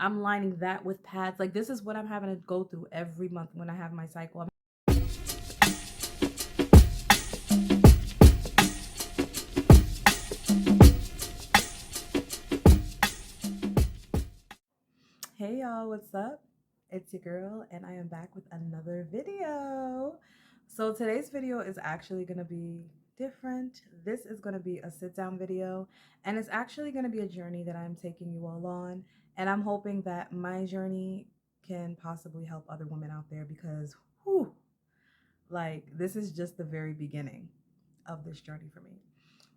I'm lining that with pads. Like, this is what I'm having to go through every month when I have my cycle. Hey y'all, what's up? It's your girl, and I am back with another video. So today's video is actually going to be different. This is going to be a sit down video, and it's actually going to be a journey that I'm taking you all on. And I'm hoping that my journey can possibly help other women out there because, whew, like, this is just the very beginning of this journey for me.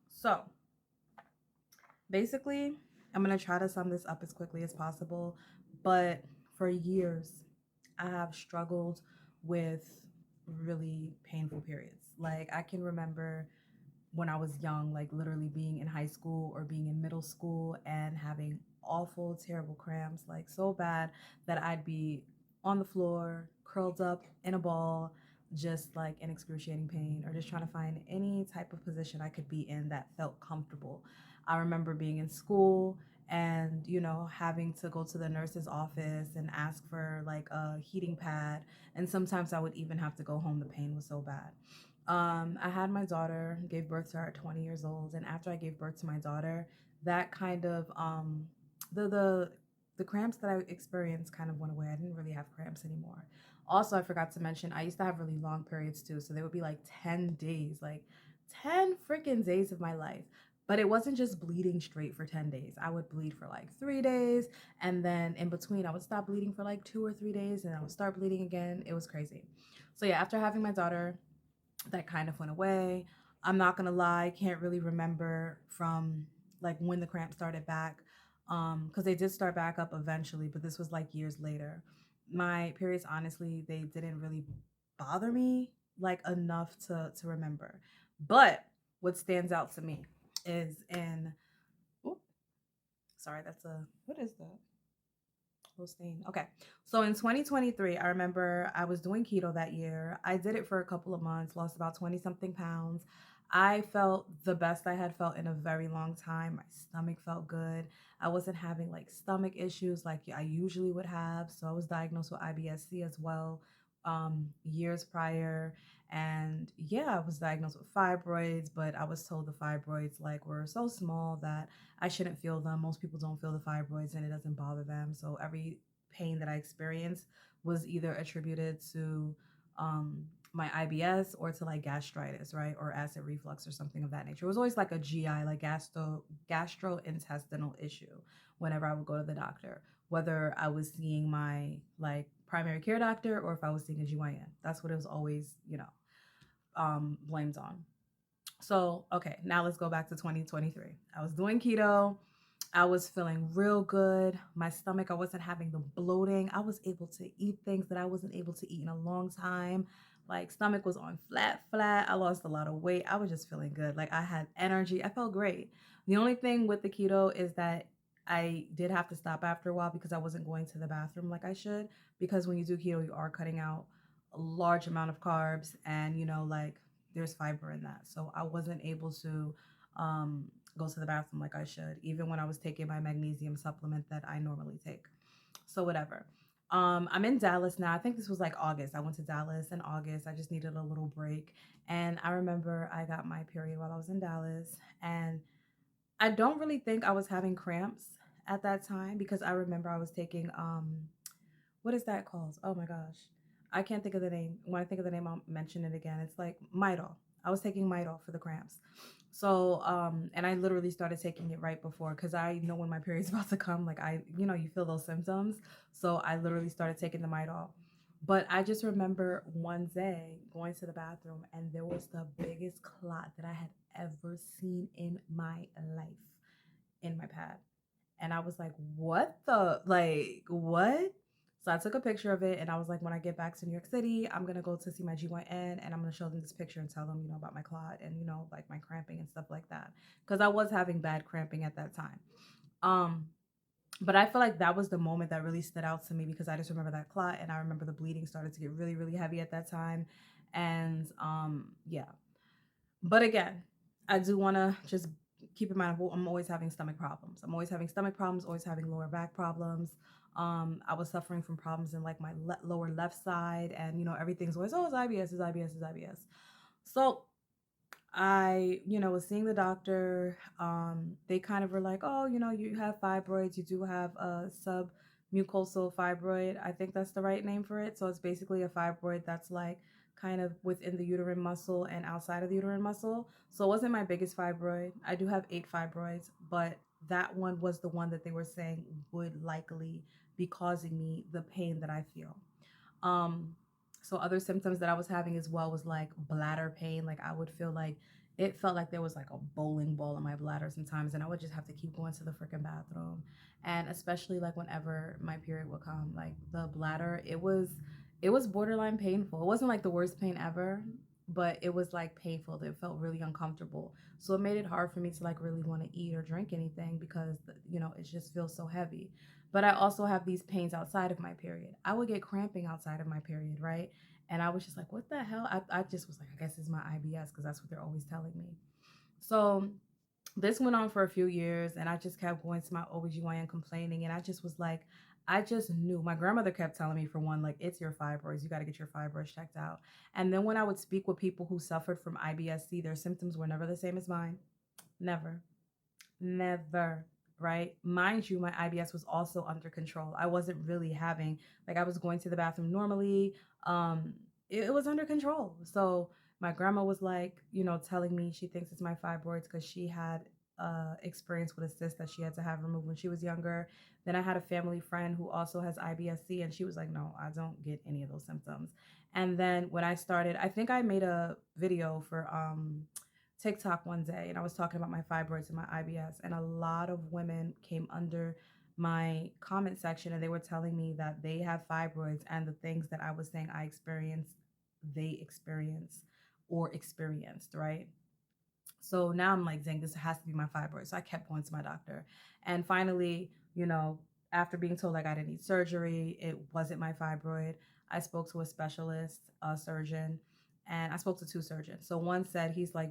So basically, I'm going to try to sum this up as quickly as possible. But for years, I have struggled with really painful periods. Like, I can remember when I was young, like literally being in high school or being in middle school and having awful, terrible cramps, like so bad that I'd be on the floor, curled up in a ball, just like in excruciating pain, or just trying to find any type of position I could be in that felt comfortable. I remember being in school and having to go to the nurse's office and ask for like a heating pad, and sometimes I would even have to go home. The pain was so bad. I had my daughter, gave birth to her at 20 years old, and after I gave birth to my daughter, that kind of the cramps that I experienced kind of went away. I didn't really have cramps anymore. Also, I forgot to mention I used to have really long periods too, so they would be like 10 days, like 10 freaking days of my life. But it wasn't just bleeding straight for 10 days. I would bleed for like 3 days, and then in between, I would stop bleeding for like 2 or 3 days, and I would start bleeding again. It was crazy. So, yeah, after having my daughter, that kind of went away. I'm not gonna lie, can't really remember from like when the cramps started back, because they did start back up eventually, but this was like years later. My periods, honestly, they didn't really bother me like enough to remember. But what stands out to me is in, oh, sorry, that's a, what is that? Stain. Okay. So in 2023, I remember I was doing keto that year. I did it for a couple of months, lost about 20 something pounds. I felt the best I had felt in a very long time. My stomach felt good. I wasn't having like stomach issues like I usually would have. So I was diagnosed with IBS-C as well, years prior. And yeah, I was diagnosed with fibroids, but I was told the fibroids like were so small that I shouldn't feel them. Most people don't feel the fibroids and it doesn't bother them. So every pain that I experienced was either attributed to my IBS or to like gastritis, right? Or acid reflux or something of that nature. It was always like a GI, like gastrointestinal issue whenever I would go to the doctor, whether I was seeing my like primary care doctor or if I was seeing a GYN. That's what it was always, blamed on. So, okay, now let's go back to 2023. I was doing keto. I was feeling real good. My stomach, I wasn't having the bloating. I was able to eat things that I wasn't able to eat in a long time. Like, stomach was on flat. I lost a lot of weight. I was just feeling good. Like, I had energy. I felt great. The only thing with the keto is that I did have to stop after a while because I wasn't going to the bathroom like I should. Because when you do keto, you are cutting out a large amount of carbs, and, like there's fiber in that. So I wasn't able to go to the bathroom like I should, even when I was taking my magnesium supplement that I normally take. So whatever. I'm in Dallas now. I think this was like August. I went to Dallas in August. I just needed a little break. And I remember I got my period while I was in Dallas. And I don't really think I was having cramps at that time because I remember I was taking what is that called? Oh my gosh. I can't think of the name. When I think of the name, I'll mention it again. It's like Midol. I was taking Midol for the cramps. So, and I literally started taking it right before because I know when my period's about to come, like you feel those symptoms. So I literally started taking the Midol. But I just remember one day going to the bathroom and there was the biggest clot that I had ever seen in my life in my pad. And I was like, what the, like, what? So I took a picture of it and I was like, when I get back to New York City, I'm going to go to see my GYN and I'm going to show them this picture and tell them, about my clot and, like my cramping and stuff like that. Cause I was having bad cramping at that time. Um, but I feel like that was the moment that really stood out to me because I just remember that clot and I remember the bleeding started to get really, really heavy at that time. And yeah, but again, I do want to just keep in mind I'm always having stomach problems. I'm always having stomach problems, always having lower back problems. I was suffering from problems in like my lower left side, and everything's always, oh, it's IBS, it's IBS, it's IBS. So I, was seeing the doctor. They kind of were like, oh, you have fibroids. You do have a submucosal fibroid. I think that's the right name for it. So it's basically a fibroid that's like kind of within the uterine muscle and outside of the uterine muscle. So it wasn't my biggest fibroid. I do have 8 fibroids, but that one was the one that they were saying would likely be causing me the pain that I feel. Um, so other symptoms that I was having as well was like bladder pain. Like I would feel like it felt like there was like a bowling ball in my bladder sometimes, and I would just have to keep going to the freaking bathroom. And especially like whenever my period would come, like the bladder, it was borderline painful. It wasn't like the worst pain ever, but it was like painful. It felt really uncomfortable. So it made it hard for me to like really want to eat or drink anything because it just feels so heavy. But I also have these pains outside of my period. I would get cramping outside of my period, right? And I was just like, what the hell? I just was like, I guess it's my IBS because that's what they're always telling me. So this went on for a few years, and I just kept going to my OBGYN complaining. And I just was like, I just knew. My grandmother kept telling me, for one, like, it's your fibroids. You got to get your fibroids checked out. And then when I would speak with people who suffered from IBS-C, their symptoms were never the same as mine. Never. Never, right? Mind you, my IBS was also under control. I wasn't really having, like, I was going to the bathroom normally. It was under control. So my grandma was like, telling me she thinks it's my fibroids because she had experience with a cyst that she had to have removed when she was younger. Then I had a family friend who also has IBS-C, and she was like, no, I don't get any of those symptoms. And then when I started, I think I made a video for TikTok one day, and I was talking about my fibroids and my IBS, and a lot of women came under my comment section and they were telling me that they have fibroids, and the things that I was saying I experienced, they experience or experienced, right? So now I'm like, dang, this has to be my fibroid. So I kept going to my doctor. And finally, after being told like I didn't need surgery, it wasn't my fibroid. I spoke to a specialist, a surgeon, and I spoke to 2 surgeons. So one said, he's like,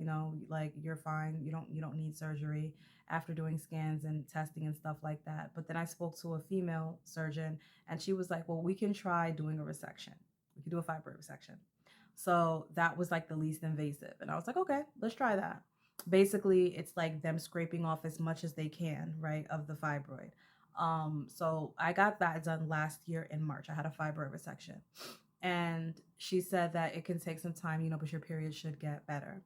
like you're fine. You don't need surgery after doing scans and testing and stuff like that. But then I spoke to a female surgeon, and she was like, well, we can try doing a resection. We can do a fibroid resection. So that was like the least invasive. And I was like, okay, let's try that. Basically, it's like them scraping off as much as they can, right, of the fibroid. So I got that done last year in March. I had a fibroid resection. And she said that it can take some time, but your period should get better.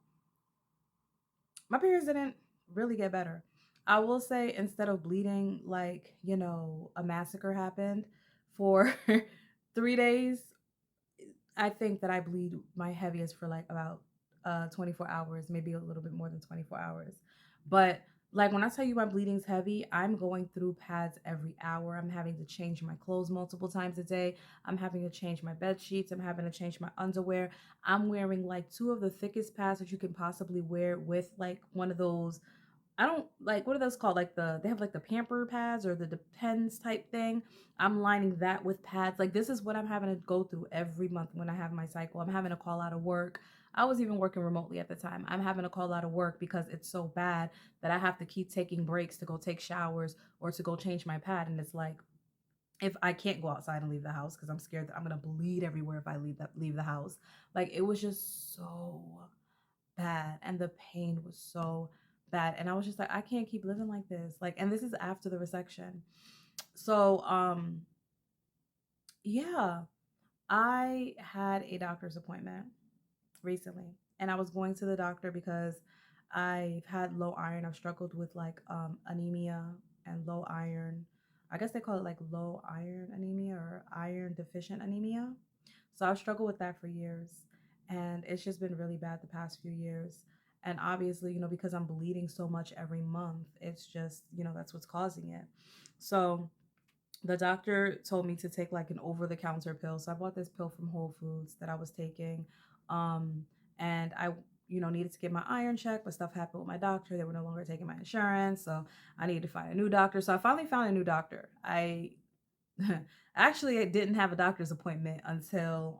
My periods didn't really get better. I will say, instead of bleeding like, a massacre happened for 3 days, I think that I bleed my heaviest for like about 24 hours, maybe a little bit more than 24 hours. But like when I tell you my bleeding's heavy, I'm going through pads every hour. I'm having to change my clothes multiple times a day. I'm having to change my bed sheets. I'm having to change my underwear. I'm wearing like 2 of the thickest pads that you can possibly wear with like one of those. I don't like, what are those called? Like they have like the pamper pads or the Depends type thing. I'm lining that with pads. Like this is what I'm having to go through every month when I have my cycle. I'm having to call out of work. I was even working remotely at the time. I'm having to call out of work because it's so bad that I have to keep taking breaks to go take showers or to go change my pad. And it's like, if I can't go outside and leave the house because I'm scared that I'm gonna bleed everywhere if I leave the house. Like it was just so bad, and the pain was so bad, and I was just like, I can't keep living like this. Like, and this is after the resection. So yeah, I had a doctor's appointment recently, and I was going to the doctor because I've had low iron. I've struggled with like anemia and low iron. I guess they call it like low iron anemia or iron deficient anemia. So I've struggled with that for years, and it's just been really bad the past few years. And obviously, because I'm bleeding so much every month, it's just, that's what's causing it. So the doctor told me to take like an over the counter pill. So I bought this pill from Whole Foods that I was taking. Um, and I, needed to get my iron checked, but stuff happened with my doctor. They were no longer taking my insurance. So I needed to find a new doctor. So I finally found a new doctor. Actually, I didn't have a doctor's appointment until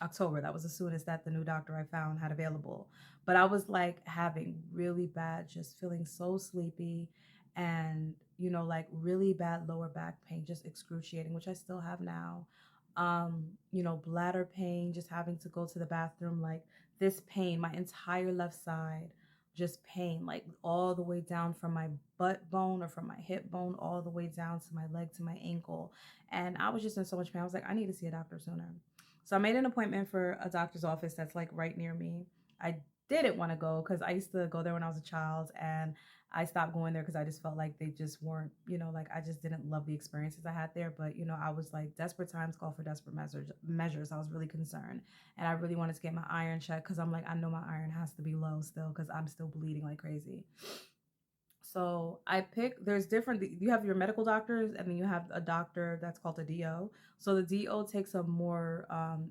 October. That was the soonest that the new doctor I found had available. But I was like having really bad, just feeling so sleepy. And like really bad lower back pain, just excruciating, which I still have now. Bladder pain, just having to go to the bathroom, like this pain, my entire left side, just pain, like all the way down from my butt bone or from my hip bone, all the way down to my leg, to my ankle. And I was just in so much pain. I was like, I need to see a doctor sooner. So I made an appointment for a doctor's office that's like right near me. I didn't want to go because I used to go there when I was a child, and I stopped going there because I just felt like they just weren't, like I just didn't love the experiences I had there. But I was like, desperate times call for desperate measures. I was really concerned, and I really wanted to get my iron checked because I'm like, I know my iron has to be low still because I'm still bleeding like crazy. So there's different, you have your medical doctors, and then you have a doctor that's called a DO. So the DO takes a more,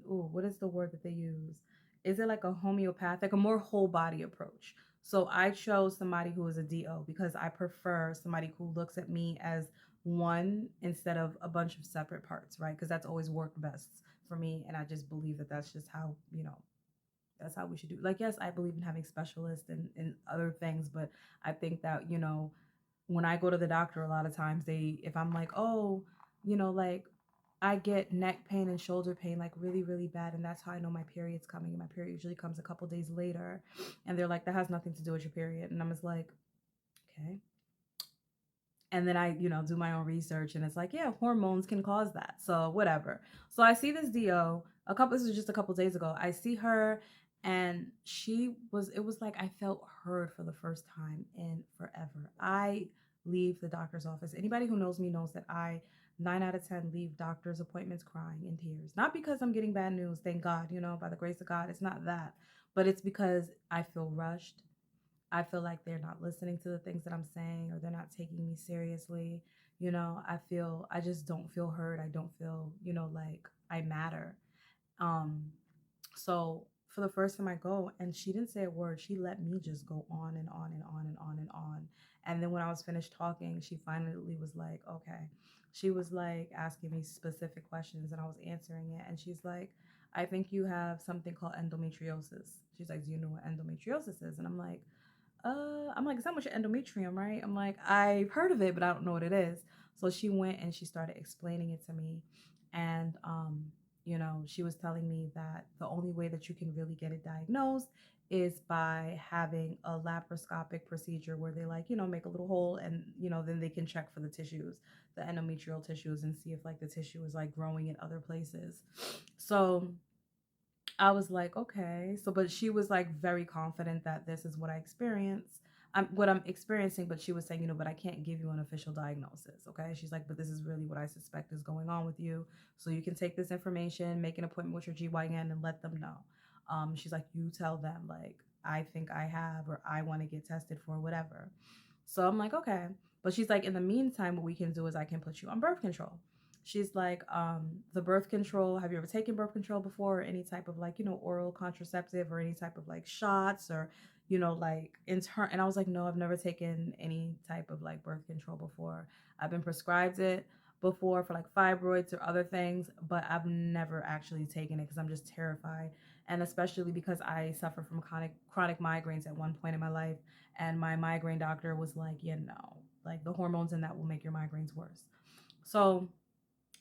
what is the word that they use? Is it like a homeopathic, a more whole body approach? So I chose somebody who is a DO because I prefer somebody who looks at me as one instead of a bunch of separate parts, right? Because that's always worked best for me. And I just believe that that's just how, that's how we should do. Like, yes, I believe in having specialists and other things, but I think that, when I go to the doctor, a lot of times if I'm like, oh, like I get neck pain and shoulder pain, like really, really bad. And that's how I know my period's coming. And my period usually comes a couple days later. And they're like, that has nothing to do with your period. And I'm just like, okay. And then I, do my own research, and it's like, yeah, hormones can cause that. So whatever. So I see this DO this was just a couple days ago. I see her, and it was like I felt heard for the first time in forever. I leave the doctor's office. Anybody who knows me knows that 9 out of 10 leave doctor's appointments crying in tears. Not because I'm getting bad news, thank God, by the grace of God. It's not that, but it's because I feel rushed. I feel like they're not listening to the things that I'm saying, or they're not taking me seriously. I just don't feel heard. I don't feel, like I matter. Um, so for the first time I go, and she didn't say a word. She let me just go on and on and on and on and on. And then when I was finished talking, she finally was like, okay. She was like asking me specific questions, and I was answering it. And she's like, I think you have something called endometriosis. She's like, do you know what endometriosis is? And I'm like, it's not much endometrium, right? I'm like, I've heard of it, but I don't know what it is. So she went and she started explaining it to me. And, she was telling me that the only way that you can really get it diagnosed is by having a laparoscopic procedure where they make a little hole, and, then they can check for the tissues, the endometrial tissues, and see if like the tissue is like growing in other places. So I was like, okay. So, but she was like very confident that this is what I experience. What I'm experiencing, but she was saying, but I can't give you an official diagnosis. Okay. She's like, but this is really what I suspect is going on with you. So you can take this information, make an appointment with your GYN, and let them know. She's like, you tell them, like, I think I have, or I want to get tested for whatever. So I'm like, okay. But she's like, in the meantime, what we can do is I can put you on birth control. She's like, the birth control, have you ever taken birth control before, or any type of like, oral contraceptive, or any type of like shots, or, like and I was like, no, I've never taken any type of like birth control before. I've been prescribed it before for like fibroids or other things, but I've never actually taken it because I'm just terrified. And especially because I suffer from chronic migraines at one point in my life. And my migraine doctor was like, like the hormones in that will make your migraines worse. So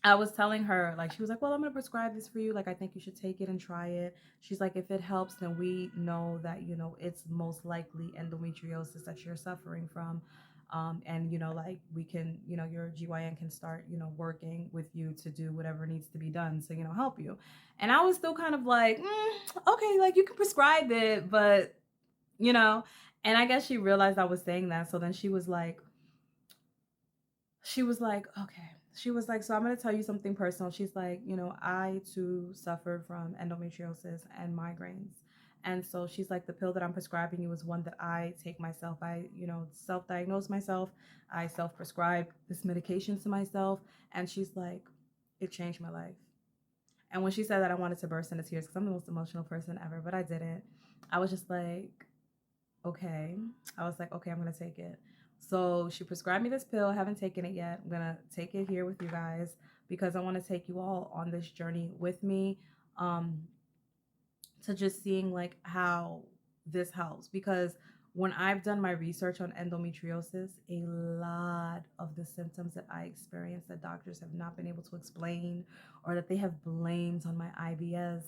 I was telling her, like, she was like, well, I'm going to prescribe this for you. Like, I think you should take it and try it. She's like, if it helps, then we know that, it's most likely endometriosis that you're suffering from. And, like, we can, your GYN can start, working with you to do whatever needs to be done to, help you. And I was still kind of like, okay, like, you can prescribe it, but, and I guess she realized I was saying that. So then she was like, okay. She was like, so I'm going to tell you something personal. She's like, I too suffer from endometriosis and migraines. And so she's like, the pill that I'm prescribing you is one that I take myself. I, self-diagnose myself. I self-prescribe this medication to myself. And she's like, it changed my life. And when she said that, I wanted to burst into tears because I'm the most emotional person ever, but I didn't. I was just like, okay. I was like, okay, I'm going to take it. So she prescribed me this pill. I haven't taken it yet. I'm going to take it here with you guys because I want to take you all on this journey with me, to just seeing like how this helps. Because When I've done my research on endometriosis, a lot of the symptoms that I experience that doctors have not been able to explain or that they have blamed on my IBS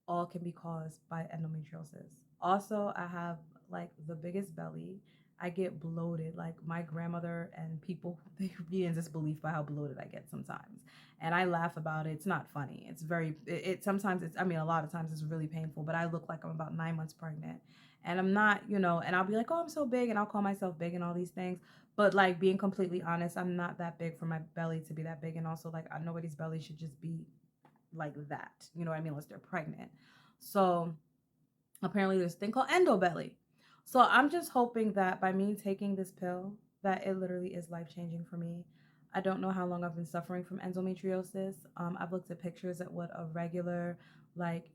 all can be caused by endometriosis. Also, I have like the biggest belly. I get bloated. Like my grandmother and people, they be in disbelief by how bloated I get sometimes. And I laugh about it. It's not funny. It's very, sometimes it's, I mean, a lot of times it's really painful, but I look like I'm about 9 months pregnant. And I'm not, and I'll be like, oh, I'm so big. And I'll call myself big and all these things. But like being completely honest, I'm not that big for my belly to be that big. And also, like, nobody's belly should just be like that. You know what I mean? Unless they're pregnant. So apparently there's a thing called endobelly. So I'm just hoping that by me taking this pill, that it literally is life-changing for me. I don't know how long I've been suffering from endometriosis. I've looked at pictures at what a regular, like,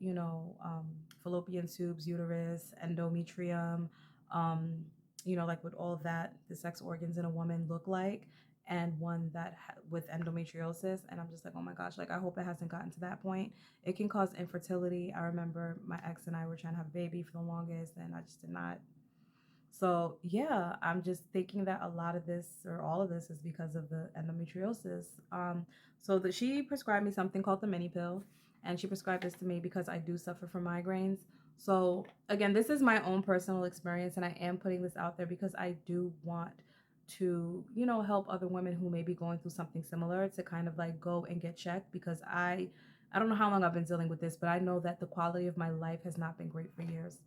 fallopian tubes, uterus, endometrium, um, like what all of that, the sex organs in a woman look like, and one that with endometriosis. And I'm just like, oh my gosh, like I hope it hasn't gotten to that point. It can cause infertility. I remember my ex and I were trying to have a baby for the longest, and I just did not. So yeah, I'm just thinking that a lot of this or all of this is because of the endometriosis. So that she prescribed me something called the mini pill, and she prescribed this to me because I do suffer from migraines. So again, this is my own personal experience, and I am putting this out there because I do want to, help other women who may be going through something similar to kind of like go and get checked, because I don't know how long I've been dealing with this, but I know that the quality of my life has not been great for years.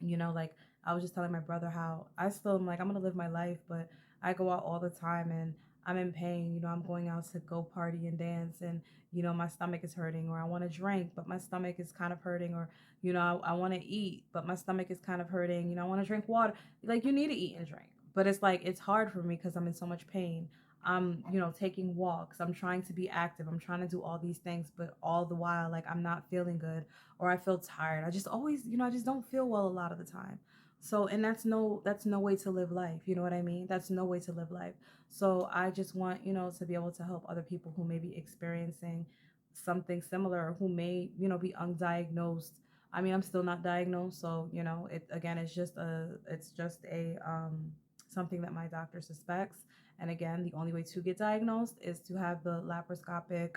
Like I was just telling my brother how I still am like, I'm gonna live my life, but I go out all the time and I'm in pain. I'm going out to go party and dance, and my stomach is hurting, or I want to drink but my stomach is kind of hurting, or I want to eat but my stomach is kind of hurting. I want to drink water. Like, you need to eat and drink, but it's like it's hard for me because I'm in so much pain. I'm taking walks, I'm trying to be active, I'm trying to do all these things, but all the while, like, I'm not feeling good, or I feel tired. I just always, I just don't feel well a lot of the time. So, and that's no way to live life. You know what I mean? That's no way to live life. So I just want, to be able to help other people who may be experiencing something similar, who may, be undiagnosed. I mean, I'm still not diagnosed, so, it again, it's just a something that my doctor suspects. And again, the only way to get diagnosed is to have the laparoscopic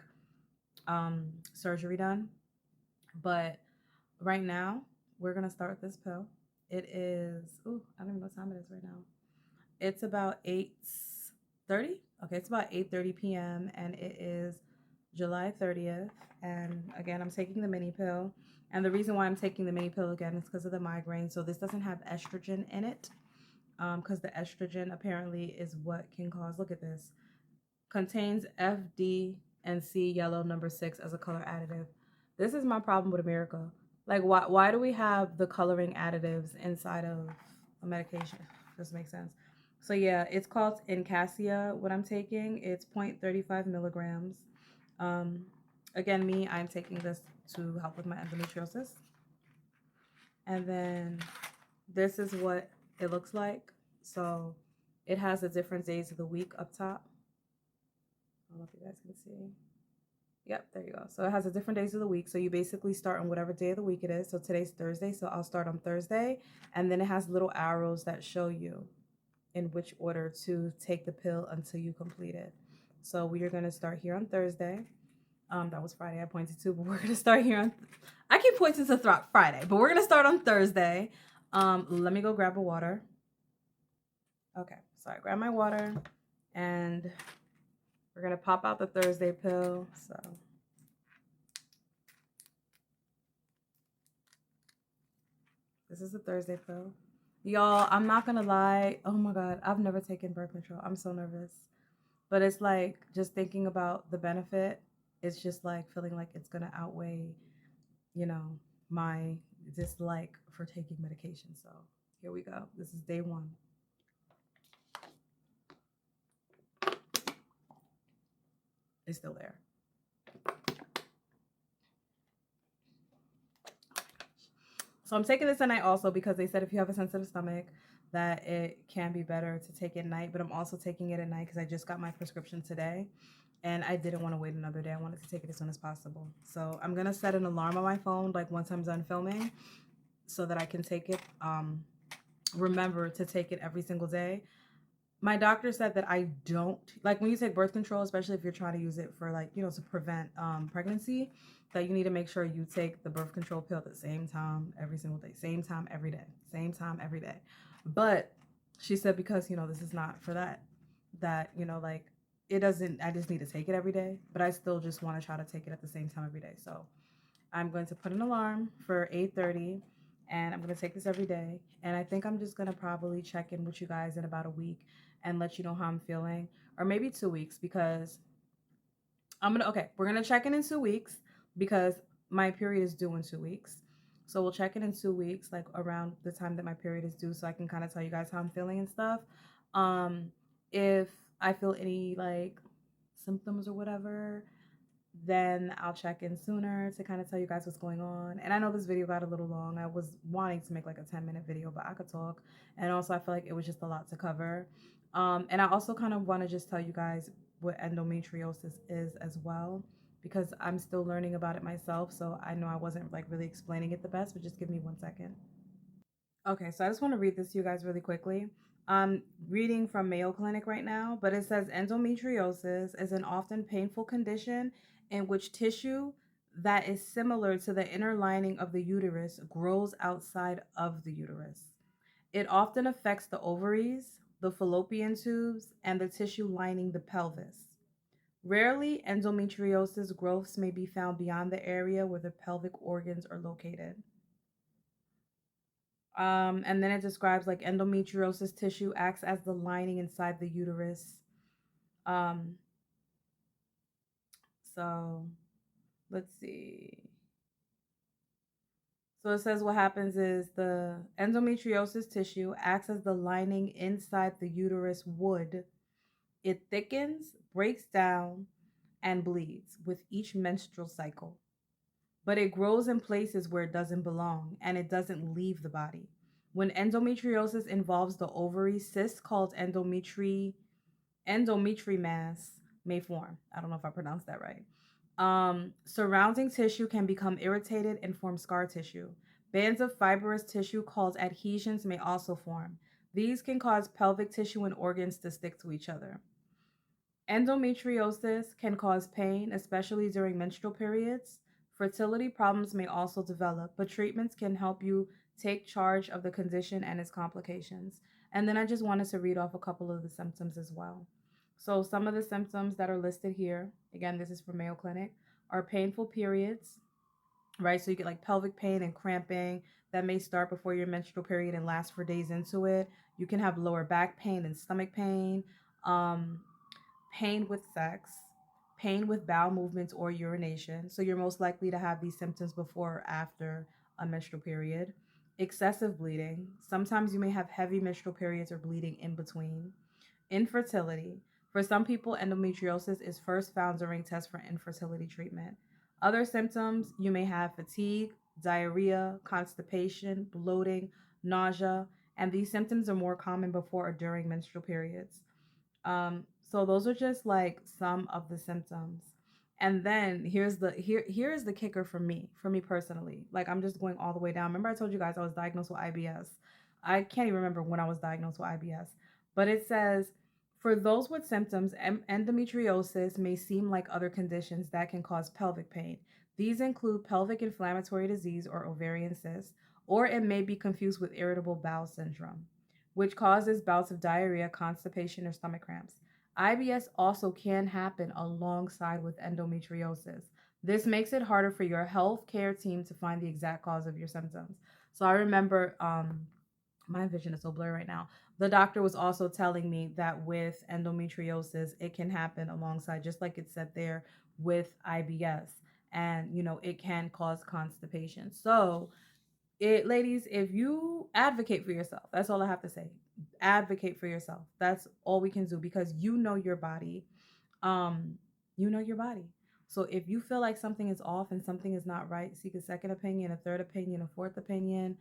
surgery done. But right now, we're gonna start with this pill. It is, I don't even know what time it is right now. It's about 8:30. Okay, it's about 8:30 p.m. and it is July 30th. And again, I'm taking the mini pill. And the reason why I'm taking the mini pill again is because of the migraine. So this doesn't have estrogen in it, because the estrogen apparently is what can cause. Look at this. Contains FD and C yellow number 6 as a color additive. This is my problem with America. Like, why do we have the coloring additives inside of a medication? This makes sense. So yeah, it's called Incasia. What I'm taking, it's 0.35 milligrams. Again, I'm taking this to help with my endometriosis. And then this is what it looks like. So it has the different days of the week up top. I don't know if you guys can see. Yep, there you go. So it has the different days of the week. So you basically start on whatever day of the week it is. So today's Thursday, so I'll start on Thursday. And then it has little arrows that show you in which order to take the pill until you complete it. So we are going to start here on Thursday. That was Friday I pointed to, but we're going to start here on... I keep pointing to Friday, but we're going to start on Thursday. Let me go grab a water. Okay, so I grab my water, and we're going to pop out the Thursday pill. So this is the Thursday pill. Y'all, I'm not going to lie. Oh my God, I've never taken birth control. I'm so nervous. But it's like, just thinking about the benefit, it's just like feeling like it's going to outweigh, my dislike for taking medication. So here we go. This is day 1. It's still there. So I'm taking this at night also because they said if you have a sensitive stomach that it can be better to take it at night. But I'm also taking it at night because I just got my prescription today and I didn't want to wait another day. I wanted to take it as soon as possible. So I'm going to set an alarm on my phone like once I'm done filming so that I can take it remember to take it every single day. My doctor said that I don't like when you take birth control, especially if you're trying to use it for like, to prevent pregnancy, that you need to make sure you take the birth control pill at the same time every single day, same time every day, same time every day. But she said because, this is not for that, like it doesn't, I just need to take it every day, but I still just want to try to take it at the same time every day. So I'm going to put an alarm for 8:30 and I'm going to take this every day. And I think I'm just going to probably check in with you guys in about a week and let you know how I'm feeling, or maybe 2 weeks, because we're going to check in 2 weeks because my period is due in 2 weeks. So we'll check in 2 weeks, like around the time that my period is due, so I can kind of tell you guys how I'm feeling and stuff. Um, if I feel any like symptoms or whatever, then I'll check in sooner to kind of tell you guys what's going on. And I know this video got a little long. I was wanting to make like a 10-minute video, but I could talk. And also, I feel like it was just a lot to cover. And I also kind of want to just tell you guys what endometriosis is as well, because I'm still learning about it myself. So I know I wasn't like really explaining it the best, but just give me 1 second. Okay, so I just want to read this to you guys really quickly. I'm reading from Mayo Clinic right now, but it says endometriosis is an often painful condition in which tissue that is similar to the inner lining of the uterus grows outside of the uterus. It often affects the ovaries, the fallopian tubes, and the tissue lining the pelvis. Rarely, endometriosis growths may be found beyond the area where the pelvic organs are located. And then it describes like endometriosis tissue acts as the lining inside the uterus. Um, so let's see. So it says what happens is the endometriosis tissue acts as the lining inside the uterus wood. It thickens, breaks down, and bleeds with each menstrual cycle. But it grows in places where it doesn't belong and it doesn't leave the body. When endometriosis involves the ovary, cysts called endometry mass may form. I don't know if I pronounced that right. Surrounding tissue can become irritated and form scar tissue. Bands of fibrous tissue called adhesions may also form. These can cause pelvic tissue and organs to stick to each other. Endometriosis can cause pain, especially during menstrual periods. Fertility problems may also develop, but treatments can help you take charge of the condition and its complications. And then I just wanted to read off a couple of the symptoms as well. So, some of the symptoms that are listed here, again, this is from Mayo Clinic, are painful periods, right? So, you get like pelvic pain and cramping that may start before your menstrual period and last for days into it. You can have lower back pain and stomach pain. Um, Pain with sex, pain with bowel movements or urination. So you're most likely to have these symptoms before or after a menstrual period. Excessive bleeding. Sometimes you may have heavy menstrual periods or bleeding in between. Infertility. For some people, endometriosis is first found during tests for infertility treatment. Other symptoms, you may have fatigue, diarrhea, constipation, bloating, nausea, and these symptoms are more common before or during menstrual periods. So those are just like some of the symptoms. And then here's the kicker for me personally. Like I'm just going all the way down. Remember I told you guys I was diagnosed with IBS. I can't even remember when I was diagnosed with IBS. But it says for those with symptoms, endometriosis may seem like other conditions that can cause pelvic pain. These include pelvic inflammatory disease or ovarian cysts, or it may be confused with irritable bowel syndrome, which causes bouts of diarrhea, constipation, or stomach cramps. IBS also can happen alongside with endometriosis. This makes it harder for your health care team to find the exact cause of your symptoms. So I remember my vision is so blurry right now. The doctor was also telling me that with endometriosis, it can happen alongside, just like it said there, with IBS. And, it can cause constipation. So, ladies, if you advocate for yourself, that's all I have to say. Advocate for yourself. That's all we can do because you know your body. Um, you know your body. So if you feel like something is off and something is not right, seek a second opinion, a third opinion, a fourth opinion.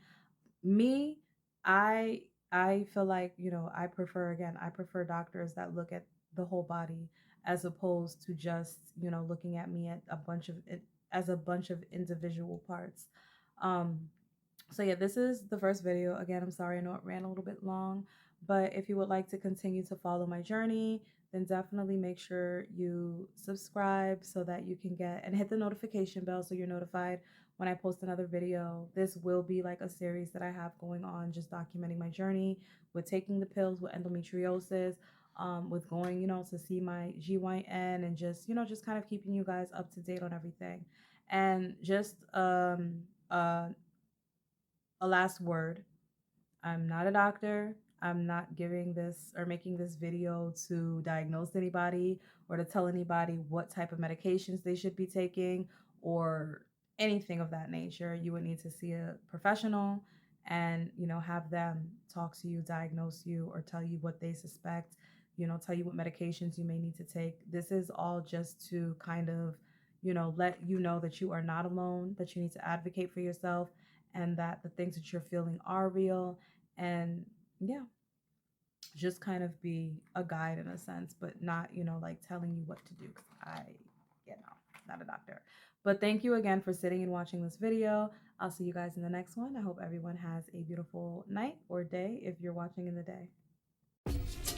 Me, I I feel like, I prefer doctors that look at the whole body as opposed to just, looking at me at a bunch of it as a bunch of individual parts. Um So yeah, this is the first video. Again, I'm sorry, I know it ran a little bit long, but if you would like to continue to follow my journey, then definitely make sure you subscribe so that you can get and hit the notification bell so you're notified when I post another video. This will be like a series that I have going on, just documenting my journey with taking the pills, with endometriosis, with going, to see my GYN, and just, just kind of keeping you guys up to date on everything. And just uh a last word. I'm not a doctor. I'm not giving this or making this video to diagnose anybody or to tell anybody what type of medications they should be taking or anything of that nature. You would need to see a professional and, have them talk to you, diagnose you, or tell you what they suspect, tell you what medications you may need to take. This is all just to kind of, let you know that you are not alone, that you need to advocate for yourself, and that the things that you're feeling are real. And yeah, just kind of be a guide in a sense, but not, like telling you what to do. Cause not a doctor. But thank you again for sitting and watching this video. I'll see you guys in the next one. I hope everyone has a beautiful night or day if you're watching in the day.